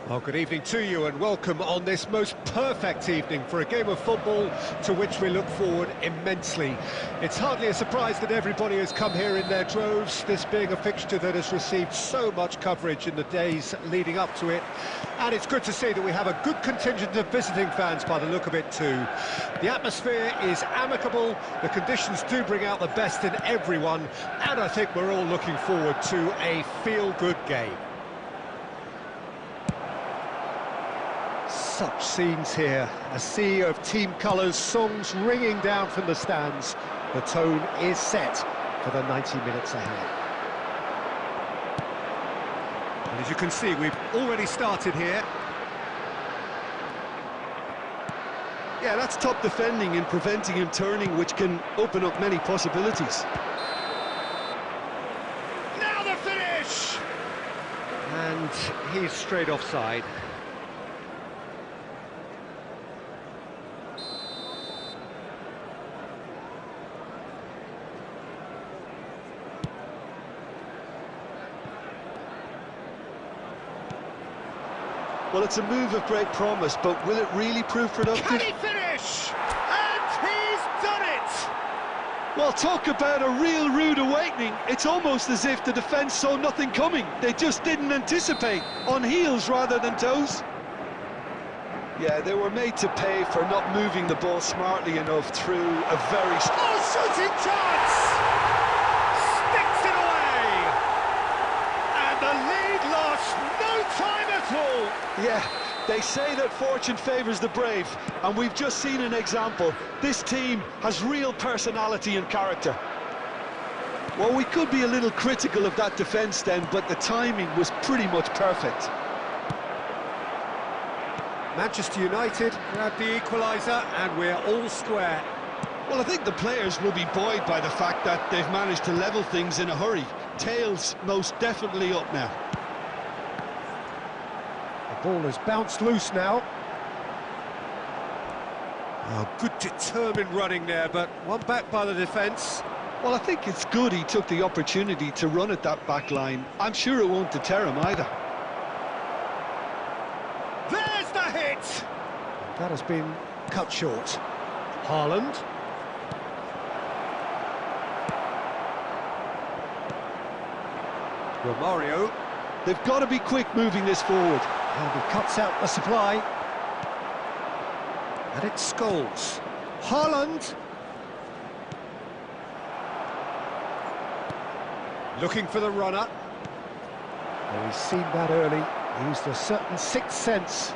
Well, good evening to you and welcome on this most perfect evening for a game of football to which we look forward immensely. It's hardly a surprise that everybody has come here in their droves, this being a fixture that has received so much coverage in the days leading up to it. And it's good to see that we have a good contingent of visiting fans by the look of it too. The atmosphere is amicable, the conditions do bring out the best in everyone, and I think we're all looking forward to a feel-good game. Such scenes here, a sea of team colours, songs ringing down from the stands. The tone is set for the 90 minutes ahead. And as you can see, we've already started here. Yeah, that's top defending and preventing him turning, which can open up many possibilities. Now the finish! And he's straight offside. Well, it's a move of great promise, but will it really prove productive? Can he finish? And he's done it! Well, talk about a real rude awakening. It's almost as if the defence saw nothing coming. They just didn't anticipate, on heels rather than toes. Yeah, they were made to pay for not moving the ball smartly enough through a very... Oh, shooting chance! Sticks it away! And the lead lost no time at all! Yeah, they say that fortune favours the brave, and we've just seen an example. This team has real personality and character. Well, we could be a little critical of that defence then, but the timing was pretty much perfect. Manchester United grab the equaliser, and we're all square. Well, I think the players will be buoyed by the fact that they've managed to level things in a hurry. Tails most definitely up now. The ball has bounced loose now. Oh, good determined running there, but one back by the defence. Well, I think it's good he took the opportunity to run at that back line. I'm sure it won't deter him either. There's the hit! That has been cut short. Haaland. Romario. They've got to be quick moving this forward. And he cuts out the supply. And it's Scholes. Haaland. Looking for the runner. Oh, he's seen that early. He used a certain sixth sense.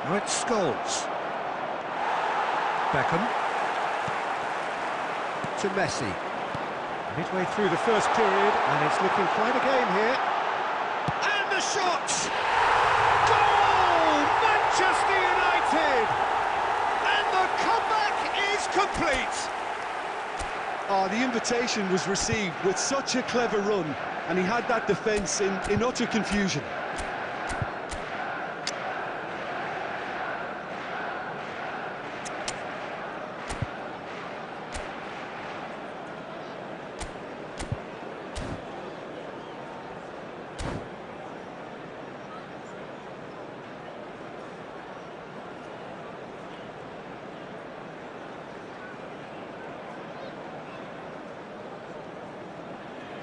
Now it's Scholes. Beckham. To Messi. Midway through the first period, and it's looking quite a game here. And the shot! Goal! Manchester United! And the comeback is complete! Oh, the invitation was received with such a clever run, and he had that defence in utter confusion.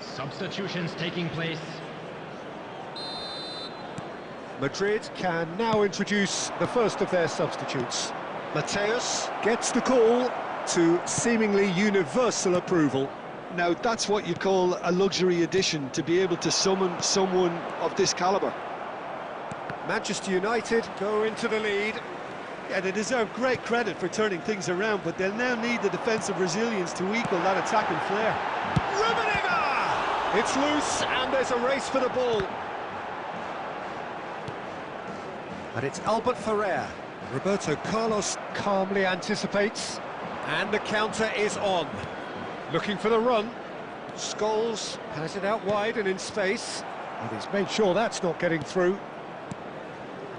Substitutions taking place. Madrid can now introduce the first of their substitutes. Mateus gets the call to seemingly universal approval. Now, that's what you call a luxury addition, to be able to summon someone of this calibre. Manchester United go into the lead. Yeah, they deserve great credit for turning things around, but they'll now need the defensive resilience to equal that attacking flair. It's loose, and there's a race for the ball. And it's Albert Ferrer. Roberto Carlos calmly anticipates. And the counter is on. Looking for the run. Scholes has it out wide and in space. And he's made sure that's not getting through.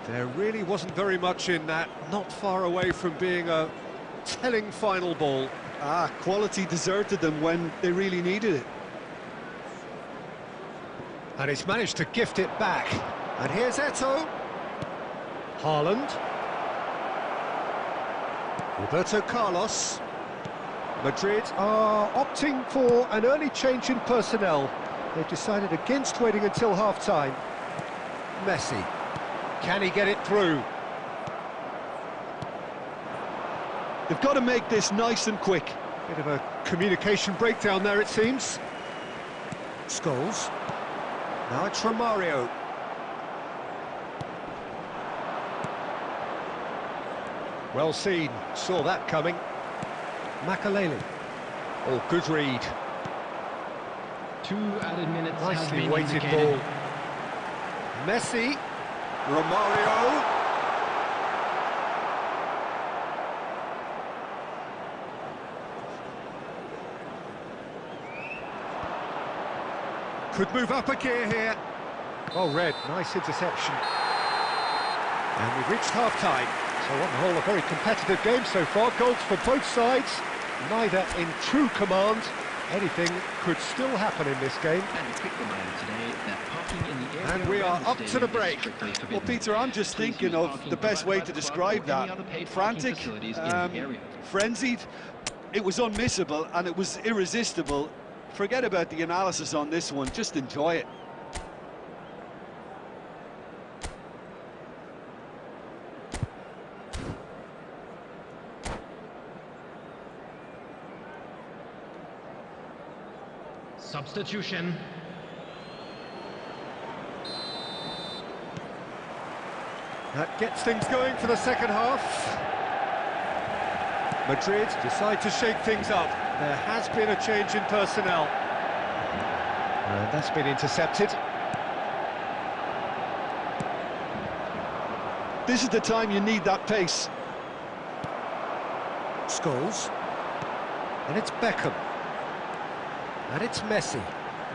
There really wasn't very much in that. Not far away from being a telling final ball. Quality deserted them when they really needed it. And he's managed to gift it back. And here's Eto'o. Haaland. Roberto Carlos. Madrid are opting for an early change in personnel. They've decided against waiting until half-time. Messi. Can he get it through? They've got to make this nice and quick. Bit of a communication breakdown there, it seems. Scholes. Now it's Romario. Well seen, saw that coming. Makaleli. Oh, good read. 2 added minutes have Nicely been weighted indicated. ball. Messi. Romario. Could move up a gear here. Oh, Red, nice interception. And we've reached half-time. So on the whole, a very competitive game so far. Goals for both sides, neither in true command. Anything could still happen in this game. And a quick reminder today that parking in the area And we are around up the to the stadium is break. strictly forbidden. Well, Peter, I'm just Please thinking use of parking the best way to provided by the describe club or any that. other paid parking Frantic, facilities in the area. frenzied. It was unmissable and it was irresistible. Forget about the analysis on this one, just enjoy it. Substitution. That gets things going for the second half. Madrid decide to shake things up. There has been a change in personnel. And that's been intercepted. This is the time you need that pace. Scholes. And it's Beckham. And it's Messi.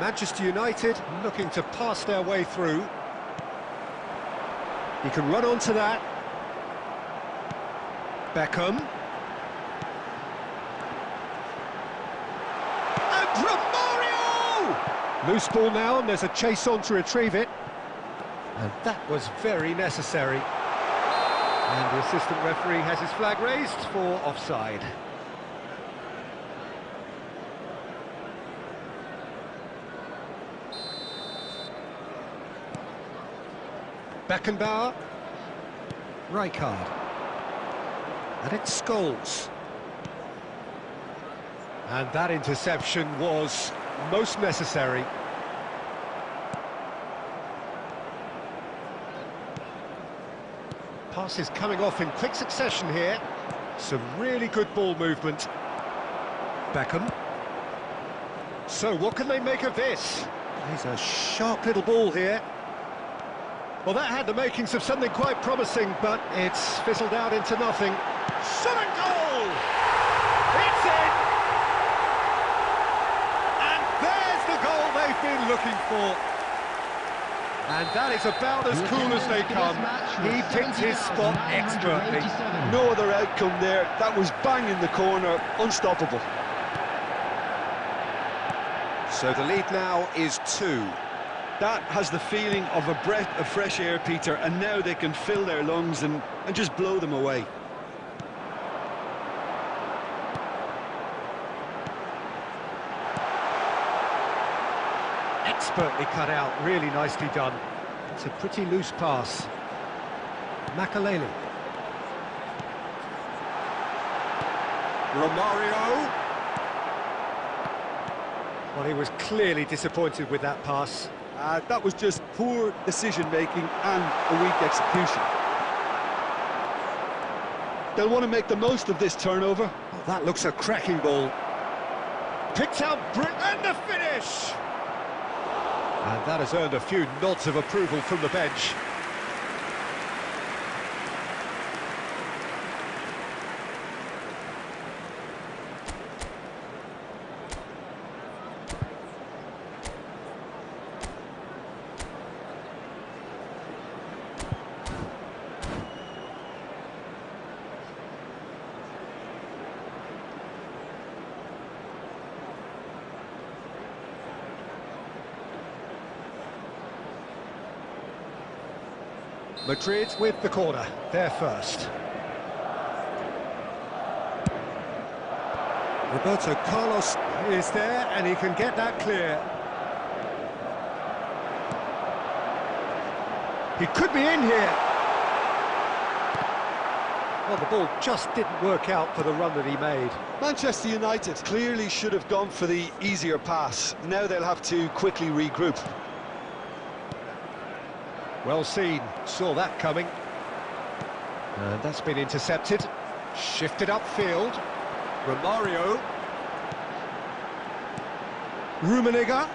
Manchester United looking to pass their way through. He can run onto that. Beckham. And Romario! Loose ball now, and there's a chase on to retrieve it. And that was very necessary. And the assistant referee has his flag raised for offside. Beckenbauer. Rijkaard. And it's Scholes. And that interception was most necessary. Passes coming off in quick succession here. Some really good ball movement. Beckham. So what can they make of this? There's a sharp little ball here. Well, that had the makings of something quite promising, but it's fizzled out into nothing. Shot and goal! It's in! And there's the goal they've been looking for. And that is about as cool as they come. He picked his spot expertly. No other outcome there. That was bang in the corner, unstoppable. So the lead now is 2. That has the feeling of a breath of fresh air, Peter, and now they can fill their lungs and just blow them away. Expertly cut out, really nicely done. It's a pretty loose pass. Makaleli. Romario. Well, he was clearly disappointed with that pass. That was just poor decision-making and a weak execution. They'll want to make the most of this turnover. Oh, that looks a cracking ball. Picked out and the finish! And that has earned a few nods of approval from the bench. Madrid with the corner, they're first. Roberto Carlos is there, and he can get that clear. He could be in here. Well, the ball just didn't work out for the run that he made. Manchester United clearly should have gone for the easier pass. Now they'll have to quickly regroup. Well seen, saw that coming. And that's been intercepted. Shifted upfield. Romario. Rummenigge.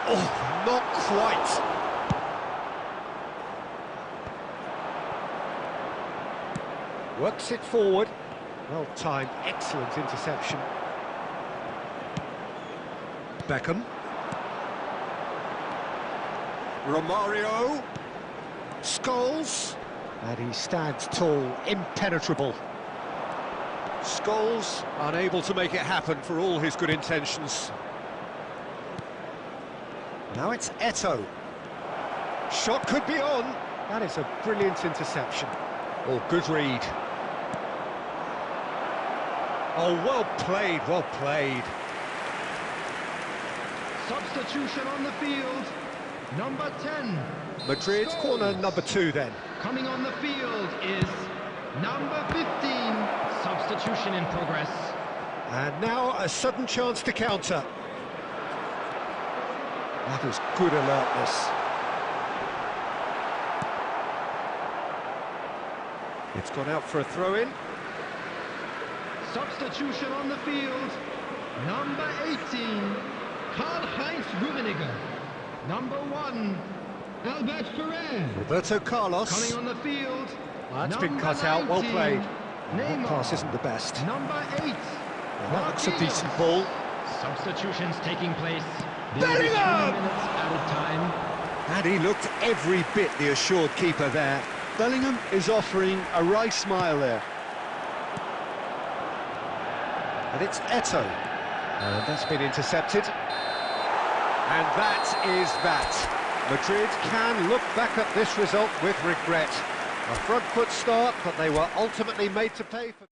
Oh, not quite. Works it forward. Well timed, excellent interception. Beckham. Romario. Scholes. And he stands tall, impenetrable. Scholes unable to make it happen for all his good intentions. Now it's Eto'o. Shot could be on. That is a brilliant interception. Oh, good read. Oh, well played, well played. Substitution on the field. Number 10. Madrid's Scholes. corner number 2 then. Coming on the field is number 15. Substitution in progress. And now a sudden chance to counter. That is good alertness. It's gone out for a throw-in. Substitution on the field. Number 18. Karl-Heinz Rummenigge. Number 1. Albert Ferrer. Roberto Carlos. Coming on the field. That's been Number cut out, well 19, played. That Neymar. pass isn't the best. Number 8. Well, that looks a Marquinhos. decent ball. Substitutions taking place. Bellingham! 2 minutes at a time. And he looked every bit the assured keeper there. Bellingham is offering a right smile there. And it's Eto'o. And that's been intercepted. And that is that. Madrid can look back at this result with regret. A front foot start, but they were ultimately made to pay for...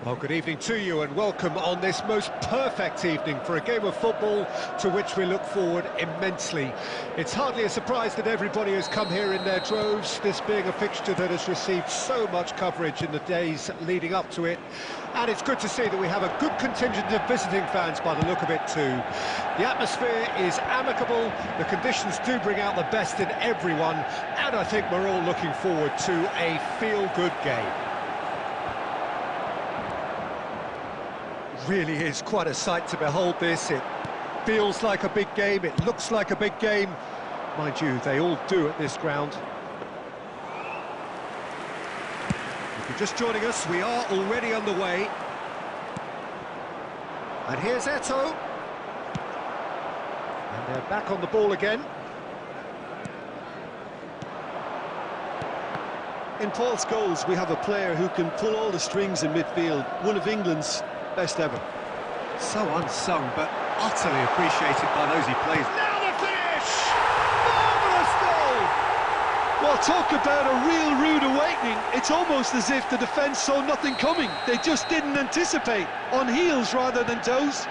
Well, good evening to you and welcome on this most perfect evening for a game of football to which we look forward immensely. It's hardly a surprise that everybody has come here in their droves, this being a fixture that has received so much coverage in the days leading up to it. And it's good to see that we have a good contingent of visiting fans by the look of it too. The atmosphere is amicable, the conditions do bring out the best in everyone, and I think we're all looking forward to a feel-good game. Really is quite a sight to behold this. It feels like a big game, it looks like a big game. Mind you, they all do at this ground. If you're just joining us, we are already underway. And here's Eto'o. And they're back on the ball again. In Paul Scholes, we have a player who can pull all the strings in midfield, one of England's best ever. So unsung, but utterly appreciated by those he plays. Now the finish! Marvellous goal! Well, talk about a real rude awakening. It's almost as if the defence saw nothing coming. They just didn't anticipate, on heels rather than toes.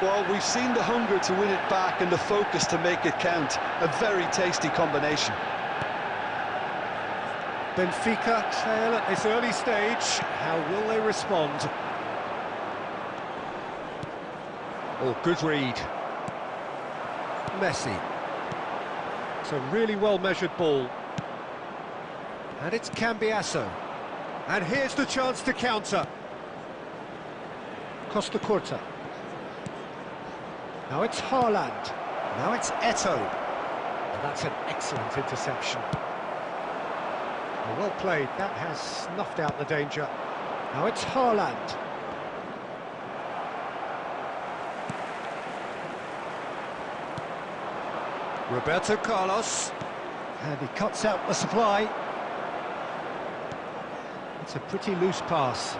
Well, we've seen the hunger to win it back and the focus to make it count. A very tasty combination. Benfica trail at this early stage. How will they respond? Oh, good read. Messi. It's a really well-measured ball. And it's Cambiasso. And here's the chance to counter. Costa Curta. Now it's Haaland. Now it's Eto'o. And that's an excellent interception. Well played. That has snuffed out the danger. Now it's Haaland. Roberto Carlos. And he cuts out the supply. It's a pretty loose pass.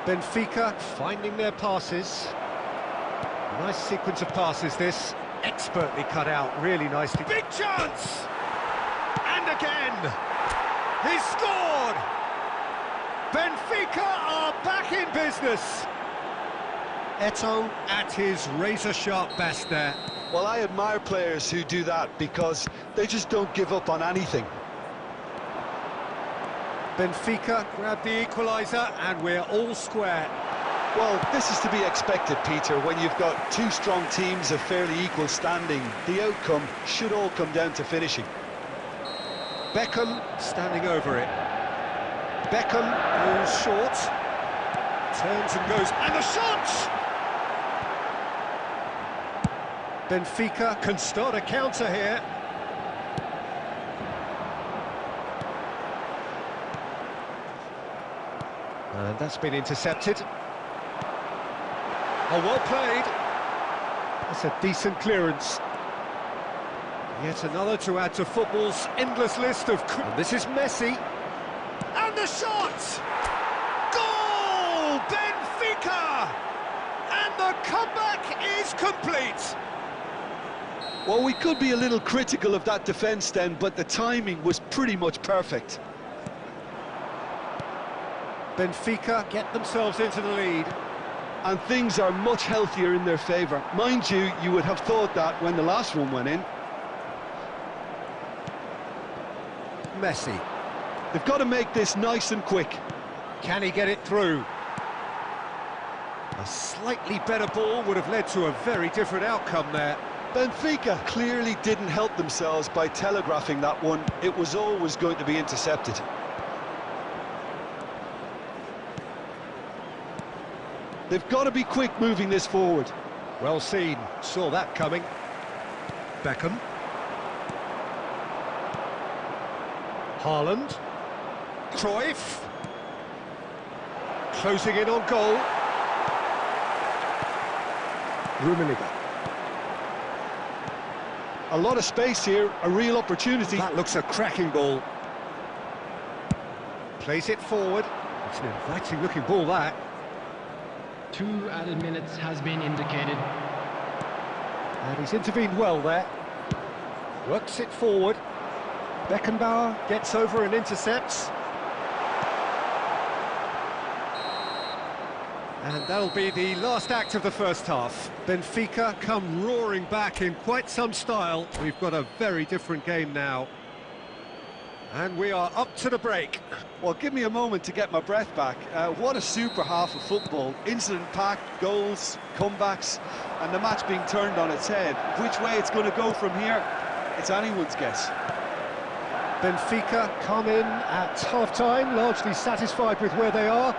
Benfica finding their passes. Nice sequence of passes this. Expertly cut out, really nicely. Big chance! And again! He scored! Benfica are back in business! Eto'o at his razor-sharp best there. Well, I admire players who do that because they just don't give up on anything. Benfica grab the equaliser and we're all square. Well, this is to be expected, Peter, when you've got two strong teams of fairly equal standing. The outcome should all come down to finishing. Beckham standing over it. Beckham goes short. Turns and goes, and the shot! Benfica can start a counter here. And that's been intercepted. Oh, well played. That's a decent clearance. Yet another to add to football's endless list of... And this is Messi. And the shot! Goal! Benfica! And the comeback is complete. Well, we could be a little critical of that defence then, but the timing was pretty much perfect. Benfica get themselves into the lead. And things are much healthier in their favour. Mind you, you would have thought that when the last one went in. Messi. They've got to make this nice and quick. Can he get it through? A slightly better ball would have led to a very different outcome there. Benfica clearly didn't help themselves by telegraphing that one. It was always going to be intercepted. They've got to be quick moving this forward. Well seen, saw that coming. Beckham. Haaland. Cruyff. Closing in on goal. Rummenigge. A lot of space here, a real opportunity. That looks a cracking ball. Plays it forward. It's an inviting looking ball, that. 2 added minutes has been indicated. And he's intervened well there. Works it forward. Beckenbauer gets over and intercepts. And that'll be the last act of the first half. Benfica come roaring back in quite some style. We've got a very different game now. And we are up to the break. Well, give me a moment to get my breath back. What a super half of football. Incident-packed, goals, comebacks, and the match being turned on its head. Which way it's going to go from here, it's anyone's guess. Benfica come in at half-time, largely satisfied with where they are.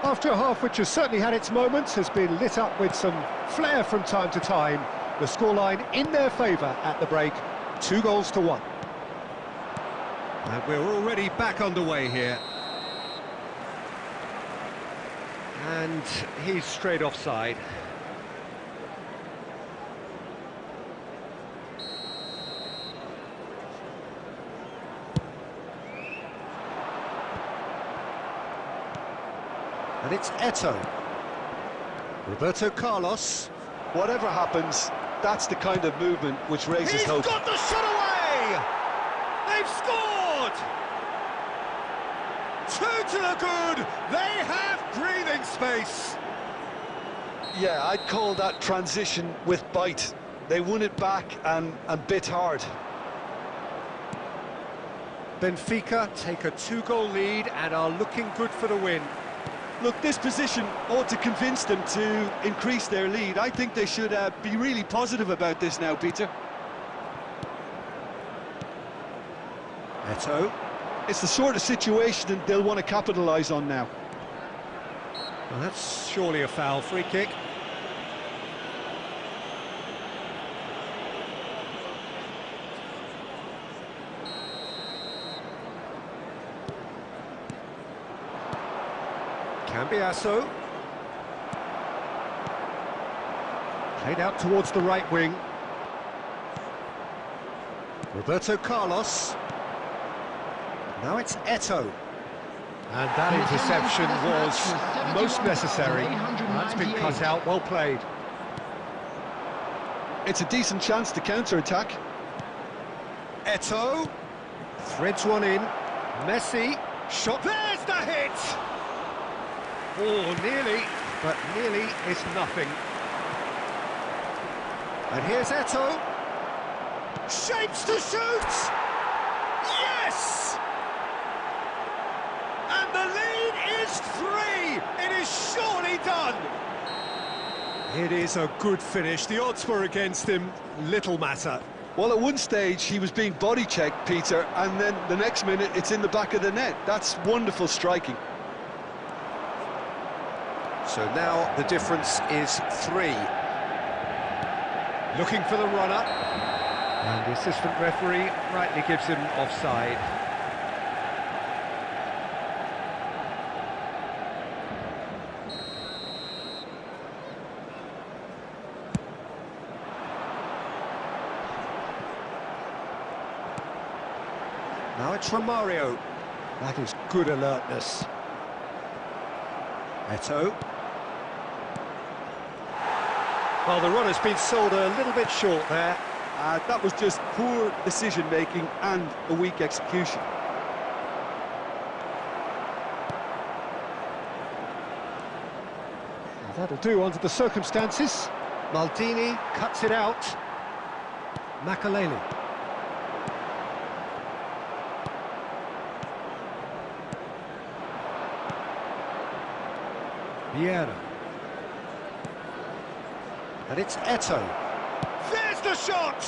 After a half which has certainly had its moments, has been lit up with some flair from time to time. The scoreline in their favour at the break, 2-1. And we're already back underway here. And he's straight offside. And it's Eto'o. Roberto Carlos. Whatever happens, that's the kind of movement which raises hope. He's got the shot away! They've scored! 2 to the good! They have breathing space! Yeah, I'd call that transition with bite. They won it back and bit hard. Benfica take a 2-goal lead and are looking good for the win. Look, this position ought to convince them to increase their lead. I think they should be really positive about this now, Peter. Eto'o. It's the sort of situation that they'll want to capitalise on now. Well, that's surely a foul. Free kick. Cambiasso. Played out towards the right wing. Roberto Carlos. Now it's Eto'o. And that interception was most necessary. That's been cut out, well played. It's a decent chance to counter-attack. Eto'o. Threads one in. Messi. Shot. There's the hit! Oh, nearly, but nearly is nothing. And here's Eto'o. Shapes to shoot! Yes! And the lead is 3! It is surely done! It is a good finish. The odds were against him. Little matter. Well, at one stage, he was being body-checked, Peter, and then the next minute, it's in the back of the net. That's wonderful striking. So now the difference is 3. Looking for the runner. And the assistant referee rightly gives him offside. Now it's Romario. That is good alertness. Eto'o. Well, the runner's been sold a little bit short there. That was just poor decision-making and a weak execution. Well, that'll do under the circumstances. Maldini cuts it out. Makaleli. Vieira. And it's Eto'o. There's the shot!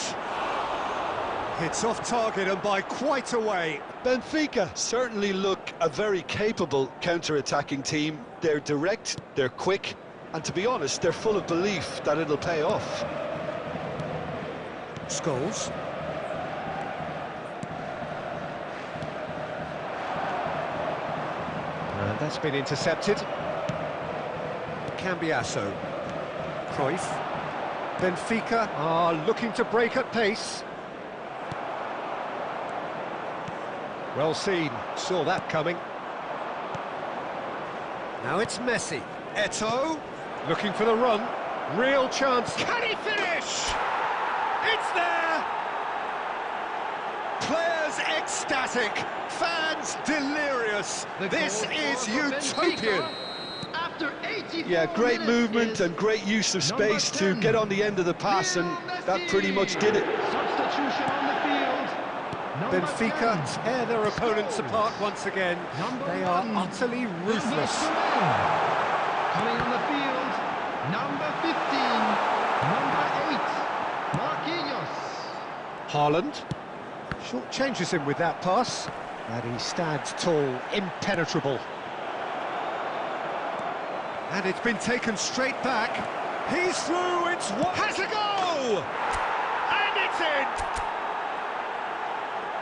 It's off target and by quite a way. Benfica certainly look a very capable counter-attacking team. They're direct, they're quick, and to be honest, they're full of belief that it'll pay off. Scholes. And that's been intercepted. Cambiasso. Cruyff. Benfica are looking to break at pace. Well seen, saw that coming. Now it's Messi. Eto'o, looking for the run. Real chance. Can he finish? It's there! Players ecstatic, fans delirious. This is utopian. Yeah, great movement and great use of space to get on the end of the pass, and that pretty much did it. Substitution on the field. Benfica tear their opponents apart once again. They are utterly ruthless. Coming on the field, number 15, number 8, Marquinhos. Haaland short changes him with that pass, and he stands tall, impenetrable. And it's been taken straight back. He's through, it's one. Has a go! And it's in!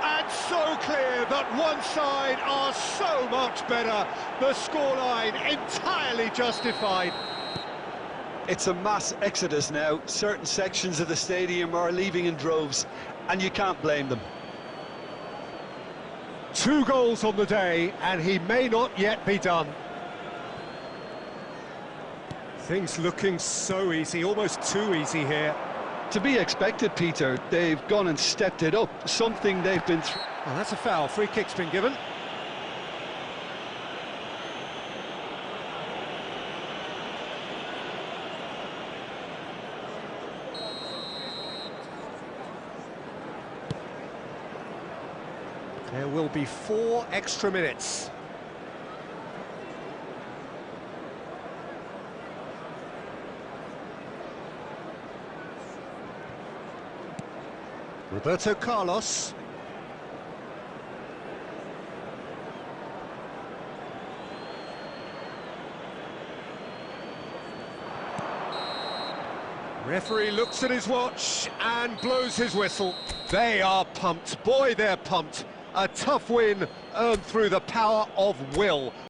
And so clear that one side are so much better. The scoreline entirely justified. It's a mass exodus now. Certain sections of the stadium are leaving in droves, and you can't blame them. 2 goals on the day, and he may not yet be done. Things looking so easy, almost too easy here. To be expected, Peter. They've gone and stepped it up, something they've been through. Well, that's a foul. Free kick's been given. There will be 4 extra minutes. Roberto Carlos. Referee looks at his watch and blows his whistle. They are pumped. Boy, they're pumped. A tough win earned through the power of will.